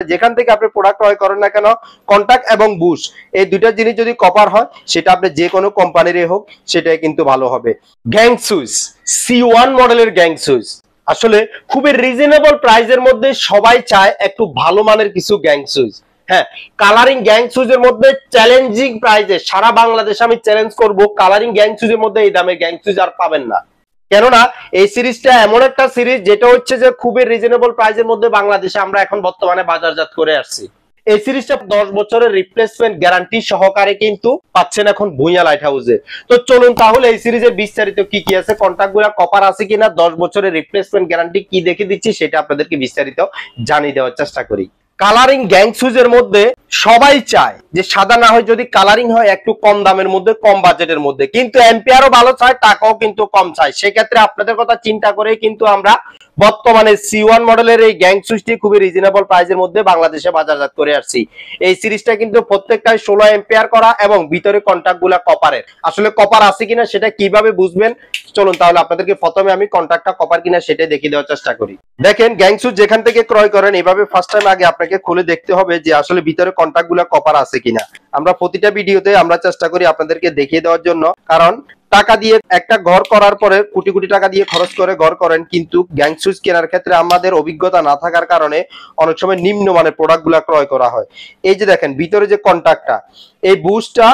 যেখান থেকে আপনি প্রোডাক্ট ক্রয় করেন না কেন, কন্টাক্ট এবং বুশ এই দুইটা জিনিস যদি কপার হয়, সেটা আপনি যে কোনো কোম্পানিরই হোক সেটাই কিন্তু ভালো হবে। গ্যাং সুইচ C1 মডেলের গ্যাং সুইচ আসলে খুবই রিজনেবল প্রাইসের মধ্যে সবাই চায় একটু ভালো মানের কিছু গ্যাং সুইচ। হ্যাঁ, কালারিং গ্যাং সুইচের মধ্যে চ্যালেঞ্জিং প্রাইসে সারা বাংলাদেশে আমি চ্যালেঞ্জ করব, কালারিং গ্যাং সুইচের মধ্যে এই দামে গ্যাং সুইচ আর পাবেন না। কেননা এই সিরিজটা এমন একটা সিরিজ যেটা হচ্ছে যে খুবই রিজনেবল প্রাইসের মধ্যে বাংলাদেশে আমরা এখন বর্তমানে বাজারজাত করে আসছি। এই সিরিজটা 10 বছরের রিপ্লেসমেন্ট গ্যারান্টি সহকারে কিন্তু পাচ্ছেন এখন ভুঁইয়া লাইট হাউসে। তো চলুন তাহলে এই সিরিজের বিস্তারিত কি কি আছে, কন্টাক্টগুলো কপার আছে কিনা, 10 বছরের রিপ্লেসমেন্ট গ্যারান্টি কি দেখে দিচ্ছি সেটা আপনাদেরকে বিস্তারিত জানিয়ে দেওয়ার চেষ্টা করি। কালারিং গ্যাং সুইচের মধ্যে সবাই চায় যে সাদা না হয় যদি কালারিং হয় একটু কম দামের মধ্যে, কম বাজেটের মধ্যে, কিন্তু এম্পিয়ারও ভালো চায়, টাকাও কিন্তু কম চায়। সেক্ষেত্রে আপনাদের কথা চিন্তা করে কিন্তু আমরা বর্তমানে C1 মডেলের এই গ্যাং সুইচটি খুবই রিজনেবল প্রাইসের মধ্যে বাংলাদেশে বাজারজাত করে আসছি। এই সিরিজটা কিন্তু প্রত্যেকটাই 16 এম্পিয়ার করা এবং ভিতরে কন্টাক্টগুলা কপারের। আসলে কপার আছে কিনা সেটা কিভাবে বুঝবেন, চলুন তাহলে আপনাদেরকে প্রথমে আমি কন্টাক্টটা কপার কিনা সেটাই দেখিয়ে দেওয়ার চেষ্টা করি। দেখেন, গ্যাং সুইচ যেখান থেকে ক্রয় করেন এভাবে ফার্স্ট টাইম আগে আপনাকে খুলে দেখতে হবে যে আসলে ভিতরে কন্টাক্টগুলা কপার আছে কিনা। আমরা প্রতিটা ভিডিওতে আমরা চেষ্টা করি আপনাদেরকে দেখিয়ে দেওয়ার জন্য, কারণ টাকা দিয়ে একটা ঘর করার পরে কোটি কোটি টাকা দিয়ে খরচ করে ঘর করেন, কিন্তু গ্যাং সুইচ কেনার ক্ষেত্রে আমাদের অভিজ্ঞতা না থাকার কারণে অনেক সময় নিম্নমানের প্রোডাক্টগুলা ক্রয় করা হয়। এই যে দেখেন ভিতরে যে কন্টাক্টটা, এই বুস্টটা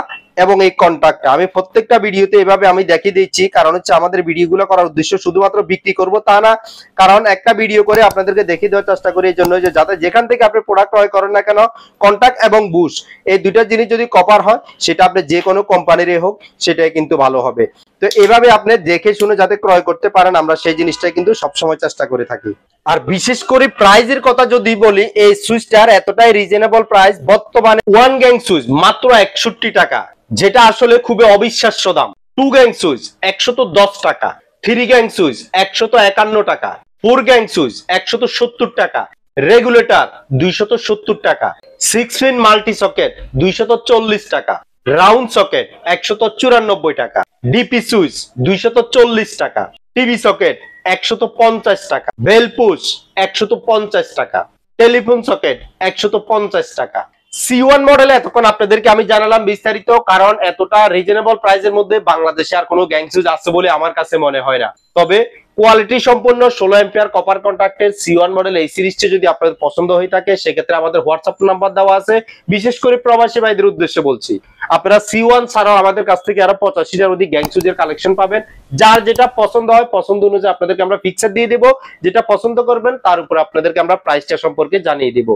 এবং এই কন্টাক্টটা আমি প্রত্যেকটা ভিডিওতে এভাবে আমি দেখিয়ে দিচ্ছি, কারণ হচ্ছে আমাদের ভিডিওগুলো করার উদ্দেশ্য শুধুমাত্র বিক্রি করব তা না, কারণ একটা ভিডিও করে আপনাদেরকে দেখিয়ে দেওয়ার চেষ্টা করি এই জন্য যে যাতে যেখান থেকে আপনি প্রোডাক্ট ক্রয় করেন না কেন, কন্টাক্ট এবং বুশ এই দুইটা জিনিস যদি কপার হয়, সেটা আপনি যে কোনো কোম্পানিরই হোক সেটাই কিন্তু ভালো হবে। তো এভাবে আপনি দেখে শুনে যাতে ক্রয় করতে পারেন, আমরা সেই জিনিসটাই কিন্তু সবসময় চেষ্টা করে থাকি। আর বিশেষ করে প্রাইজের কথা যদি বলি, এই সুইচটার এতটাই রিজনেবল প্রাইস, বর্তমানে 1 গ্যাং সুইচ মাত্র 61 টাকা, যেটা আসলে খুবই অবিশ্বাস্য দাম। 2 গ্যাং সুইচ 110 টাকা, 3 গ্যাং সুইচ 151 টাকা, 4 গ্যাং সুইচ 170 টাকা, রেগুলেটর 270 টাকা, 6 পিন মাল্টি সকেট 240 টাকা, রাউন্ড সকেট 194 টাকা, ডিপি সুইচ 240 টাকা, টিভি সকেট 150 টাকা, বেল পুশ 150 টাকা, টেলিফোন সকেট 150 টাকা। C1 মডেলে এতক্ষণ আপনাদেরকে আমি জানালাম বিস্তারিত, কারণ এতটা রিজনেবল প্রাইসের মধ্যে বাংলাদেশে আর কোনো গ্যাং সুইচ আছে বলে আমার কাছে মনে হয় না। তবে কোয়ালিটি সম্পন্ন 16 এম্পিয়ার কপার কন্টাক্টের C1 মডেল এই সিরিজটি যদি আপনাদের পছন্দ হয়ে থাকে, সেক্ষেত্রে আমাদের হোয়াটসঅ্যাপ নাম্বার দেওয়া আছে। বিশেষ করে প্রবাসী ভাইদের উদ্দেশ্যে বলছি, আপনারা C1 ছাড়াও আমাদের কাছ থেকে আরো 85,000 অধিক গ্যাং সুইচের কালেকশন পাবেন। যার যেটা পছন্দ হয়, পছন্দ অনুযায়ী আপনাদেরকে আমরা ফিক্সার দিয়ে দেব, যেটা পছন্দ করবেন তার উপর আপনাদেরকে আমরা প্রাইসটা সম্পর্কে জানিয়ে দিব।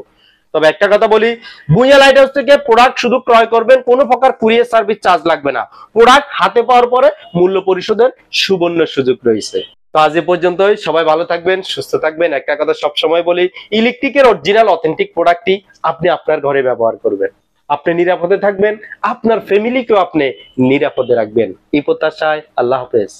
তবে একটা কথা বলি, ভুঁইয়া লাইট হাউস থেকে প্রোডাক্ট শুধু ক্রয় করবেন, কোনো প্রকার কুরিয়ার সার্ভিস চার্জ লাগবে না। প্রোডাক্ট হাতে পাওয়ার পরে মূল্য পরিশোধের সুবর্ণ সুযোগ রয়েছে। তো আজ এ পর্যন্তই, সবাই ভালো থাকবেন, সুস্থ থাকবেন। একটা কথা সবসময় বলি, ইলেকট্রিকের অরিজিনাল অথেন্টিক প্রোডাক্টটি আপনি আপনার ঘরে ব্যবহার করবেন, আপনি নিরাপদে থাকবেন, আপনার ফ্যামিলিকেও আপনি নিরাপদে রাখবেন। এই প্রত্যাশায় আল্লাহ হাফেজ।